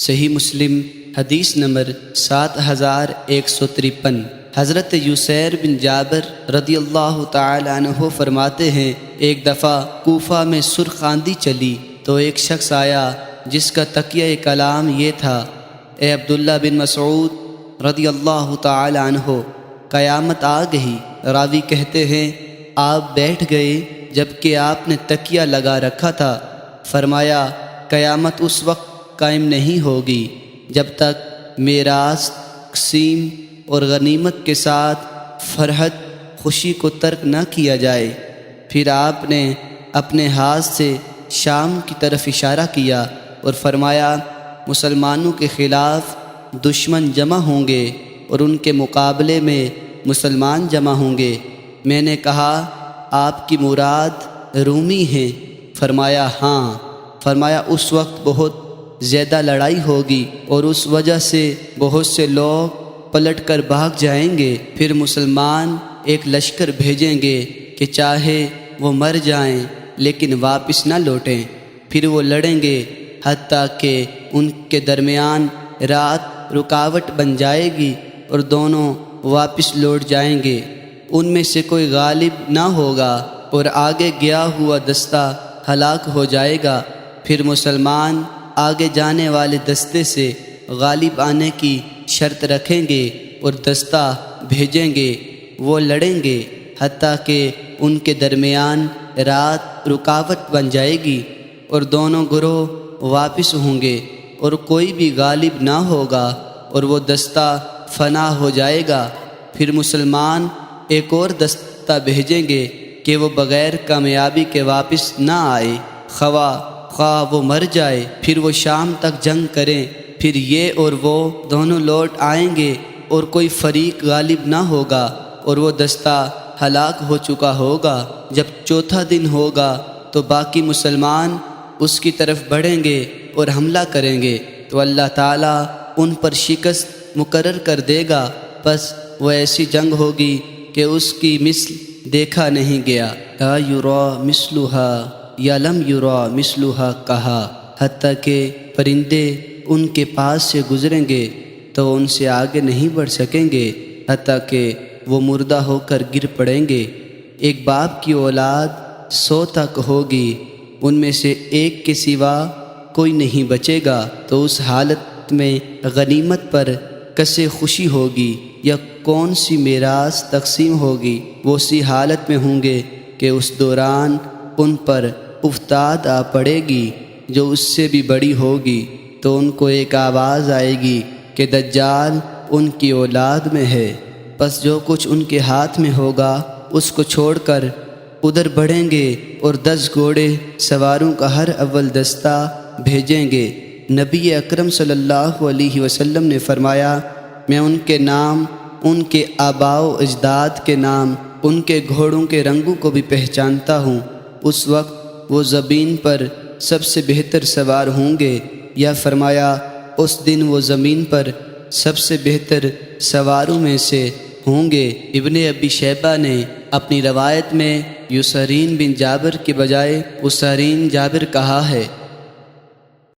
صحیح مسلم حدیث نمبر 7153۔ حضرت یسیر بن جابر رضی اللہ تعالی عنہ فرماتے ہیں، ایک دفعہ کوفہ میں سرخ آندھی چلی تو ایک شخص آیا جس کا تکیہ کلام یہ تھا، اے عبداللہ بن مسعود رضی اللہ تعالی عنہ، قیامت آ گئی۔ راوی کہتے ہیں آپ بیٹھ گئے جبکہ آپ نے تکیہ لگا رکھا تھا۔ فرمایا قیامت اس وقت قائم نہیں ہوگی جب تک میراث، تقسیم اور غنیمت کے ساتھ فرحت خوشی کو ترک نہ کیا جائے۔ پھر آپ نے اپنے ہاتھ سے شام کی طرف اشارہ کیا اور فرمایا مسلمانوں کے خلاف دشمن جمع ہوں گے اور ان کے مقابلے میں مسلمان جمع ہوں گے۔ میں نے کہا آپ کی مراد رومی ہیں؟ فرمایا ہاں۔ فرمایا اس وقت بہت زیادہ لڑائی ہوگی اور اس وجہ سے بہت سے لوگ پلٹ کر بھاگ جائیں گے۔ پھر مسلمان ایک لشکر بھیجیں گے کہ چاہے وہ مر جائیں لیکن واپس نہ لوٹیں۔ پھر وہ لڑیں گے حتیٰ کہ ان کے درمیان رات رکاوٹ بن جائے گی اور دونوں واپس لوٹ جائیں گے۔ ان میں سے کوئی غالب نہ ہوگا اور آگے گیا ہوا دستہ ہلاک ہو جائے گا۔ پھر مسلمان آگے جانے والے دستے سے غالب آنے کی شرط رکھیں گے اور دستہ بھیجیں گے۔ وہ لڑیں گے حتیٰ کہ ان کے درمیان رات رکاوٹ بن جائے گی اور دونوں گروہ واپس ہوں گے اور کوئی بھی غالب نہ ہوگا اور وہ دستہ فنا ہو جائے گا۔ پھر مسلمان ایک اور دستہ بھیجیں گے کہ وہ بغیر کامیابی کے واپس نہ آئے، خواہ وہ مر جائے۔ پھر وہ شام تک جنگ کریں، پھر یہ اور وہ دونوں لوٹ آئیں گے اور کوئی فریق غالب نہ ہوگا اور وہ دستہ ہلاک ہو چکا ہوگا۔ جب چوتھا دن ہوگا تو باقی مسلمان اس کی طرف بڑھیں گے اور حملہ کریں گے تو اللہ تعالیٰ ان پر شکست مقرر کر دے گا۔ پس وہ ایسی جنگ ہوگی کہ اس کی مثل دیکھا نہیں گیا۔ لا یرا مثلھا یا لم یرا مثلھا کہا، حتیٰ کہ پرندے ان کے پاس سے گزریں گے تو ان سے آگے نہیں بڑھ سکیں گے حتیٰ کہ وہ مردہ ہو کر گر پڑیں گے۔ ایک باپ کی اولاد 100 تک ہوگی، ان میں سے ایک کے سوا کوئی نہیں بچے گا، تو اس حالت میں غنیمت پر کیسے خوشی ہوگی یا کون سی میراث تقسیم ہوگی؟ وہ اسی حالت میں ہوں گے کہ اس دوران ان پر افتاد آ پڑے گی جو اس سے بھی بڑی ہوگی، تو ان کو ایک آواز آئے گی کہ دجال ان کی اولاد میں ہے۔ پس جو کچھ ان کے ہاتھ میں ہوگا اس کو چھوڑ کر ادھر بڑھیں گے اور 10 گھوڑے سواروں کا ہر اول دستہ بھیجیں گے۔ نبی اکرم صلی اللہ علیہ وسلم نے فرمایا میں ان کے نام، ان کے آباء و اجداد کے نام، ان کے گھوڑوں کے رنگوں کو بھی پہچانتا ہوں۔ اس وقت وہ زمین پر سب سے بہتر سوار ہوں گے، یا فرمایا اس دن وہ زمین پر سب سے بہتر سواروں میں سے ہوں گے۔ ابن ابی شیبہ نے اپنی روایت میں یسرین بن جابر کے بجائے اسرین جابر کہا ہے۔